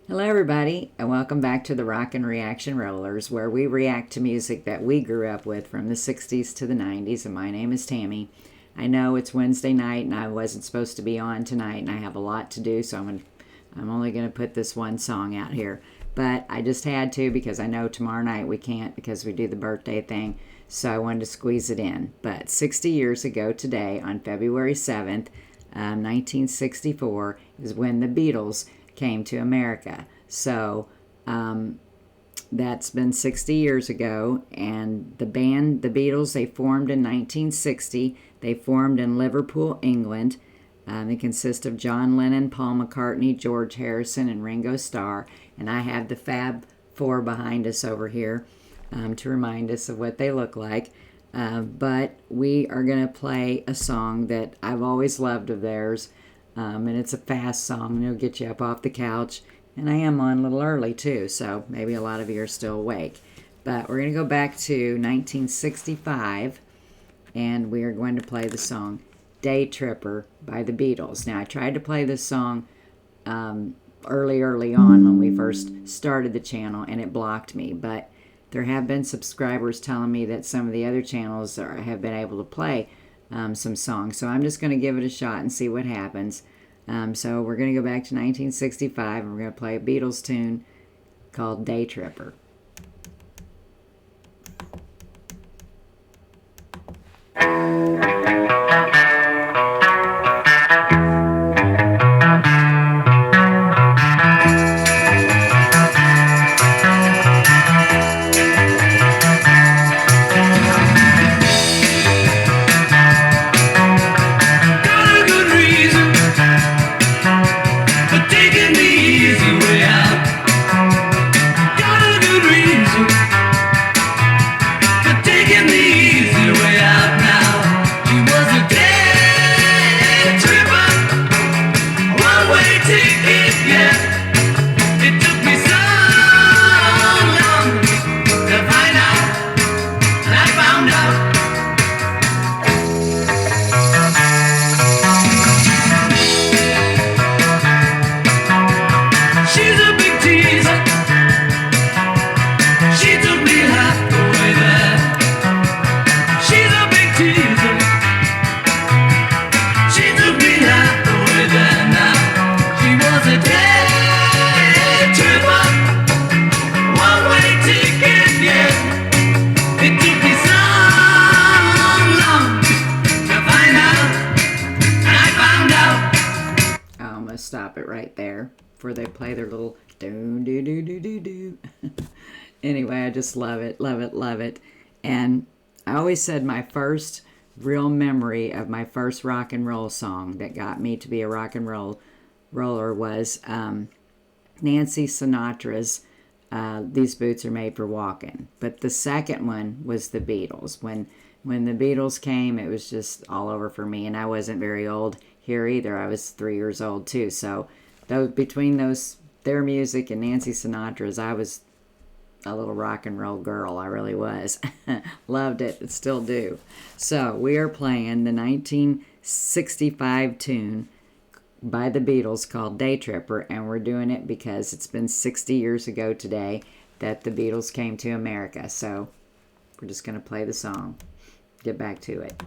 Hello everybody, and welcome back to the Rockin Reaction Rollers, where we react to music that we grew up with from the 60s to the 90s, and my name is Tammy. I know it's Wednesday night and I wasn't supposed to be on tonight, and I have a lot to do, so I'm only going to put this one song out here. But I just had to because I know tomorrow night we can't because we do the birthday thing, so I wanted to squeeze it in. But 60 years ago today, on February 7th, 1964, is when the Beatles came to America. So that's been 60 years ago, and the band, the Beatles, they formed in 1960. They formed in Liverpool, England. They consist of John Lennon, Paul McCartney, George Harrison, and Ringo Starr. And I have the Fab Four behind us over here to remind us of what they look like. But we are going to play a song that I've always loved of theirs. And it's a fast song, and it'll get you up off the couch. And I am on a little early, too, so maybe a lot of you are still awake. But we're going to go back to 1965, and we are going to play the song DAYTRIPPER by the Beatles. Now, I tried to play this song early on when we first started the channel, and it blocked me. But there have been subscribers telling me that some of the other channels have been able to play some songs. So I'm just going to give it a shot and see what happens. So we're going to go back to 1965, and we're going to play a Beatles tune called DAYTRIPPER. Stop it right there before they play their little do. Anyway, I just love it, love it, love it. And I always said my first real memory of my first rock and roll song that got me to be a rock and roll roller was Nancy Sinatra's These Boots Are Made for Walking. But the second one was the Beatles. When the Beatles came, it was just all over for me, and I wasn't very old here either. I was 3 years old too. So between their music and Nancy Sinatra's, I was a little rock and roll girl. I really was. Loved it. Still do. So we are playing the 1965 tune by the Beatles called DAYTRIPPER, and we're doing it because it's been 60 years ago today that the Beatles came to America. So we're just going to play the song. Get back to it.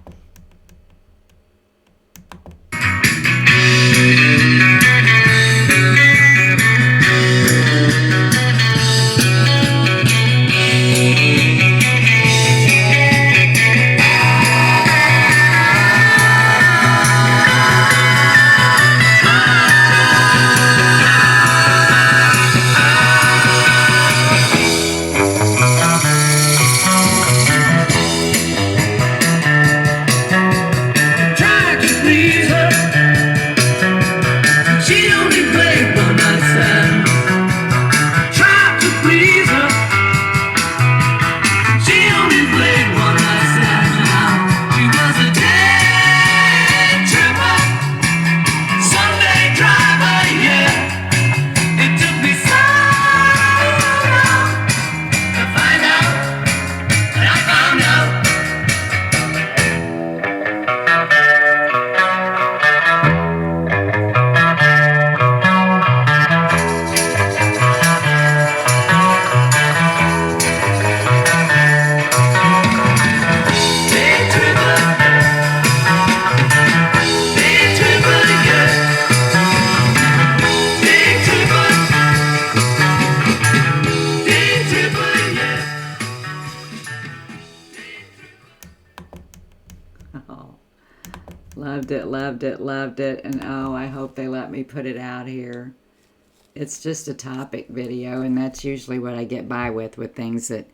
Loved it, loved it, loved it. And oh, I hope they let me put it out here. It's just a topic video, and that's usually what I get by with things that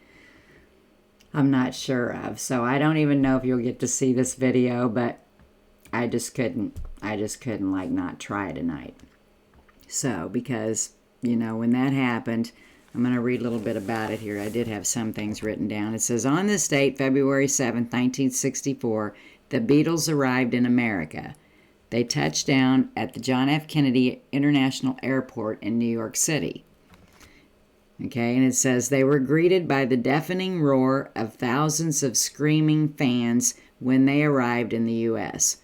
I'm not sure of. So I don't even know if you'll get to see this video, but I just couldn't like not try tonight. So, because, you know, when that happened, I'm going to read a little bit about it here. I did have some things written down. It says, on this date, February 7th, 1964, the Beatles arrived in America. They touched down at the John F. Kennedy International Airport in New York City. Okay, and it says, they were greeted by the deafening roar of thousands of screaming fans when they arrived in the U.S.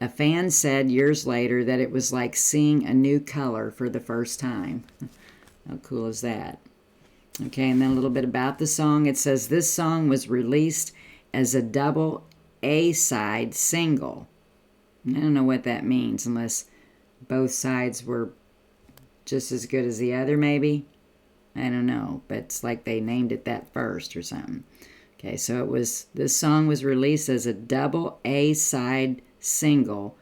A fan said years later that it was like seeing a new color for the first time. How cool is that? Okay, and then a little bit about the song. It says, this song was released as a double A-side single. I don't know what that means, unless both sides were just as good as the other, maybe. I don't know, but it's like they named it that first or something. Okay, so this song was released as a double A-side single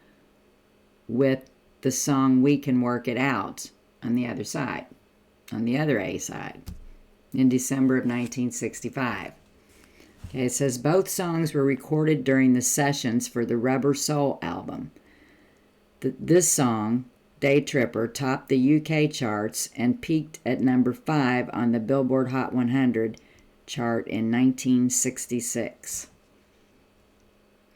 with the song We Can Work It Out on the other side, on the other A-side, in December of 1965. Okay, it says both songs were recorded during the sessions for the Rubber Soul album. This song, DAYTRIPPER, topped the UK charts and peaked at number 5 on the Billboard Hot 100 chart in 1966.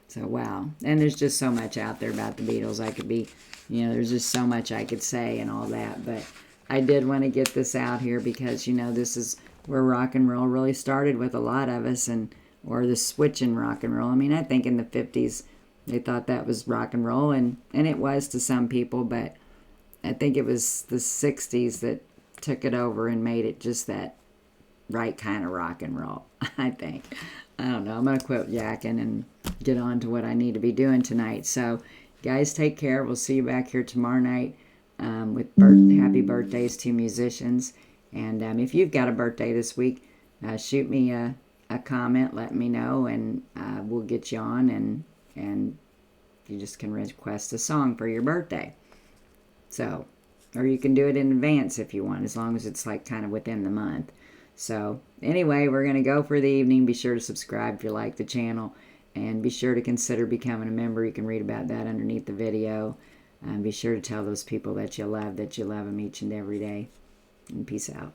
So, wow. And there's just so much out there about the Beatles. I could be, you know, there's just so much I could say and all that. But I did want to get this out here because, you know, this is where rock and roll really started with a lot of us, or the switch in rock and roll. I mean, I think in the 50s they thought that was rock and roll, and it was to some people, but I think it was the 60s that took it over and made it just that right kind of rock and roll, I think. I don't know. I'm going to quit yakking and get on to what I need to be doing tonight. So, guys, take care. We'll see you back here tomorrow night with happy birthdays to musicians. And if you've got a birthday this week, shoot me a comment. Let me know, and we'll get you on. And you just can request a song for your birthday. So, or you can do it in advance if you want, as long as it's like kind of within the month. So, anyway, we're going to go for the evening. Be sure to subscribe if you like the channel. And be sure to consider becoming a member. You can read about that underneath the video. Be sure to tell those people that you love them each and every day. And peace out.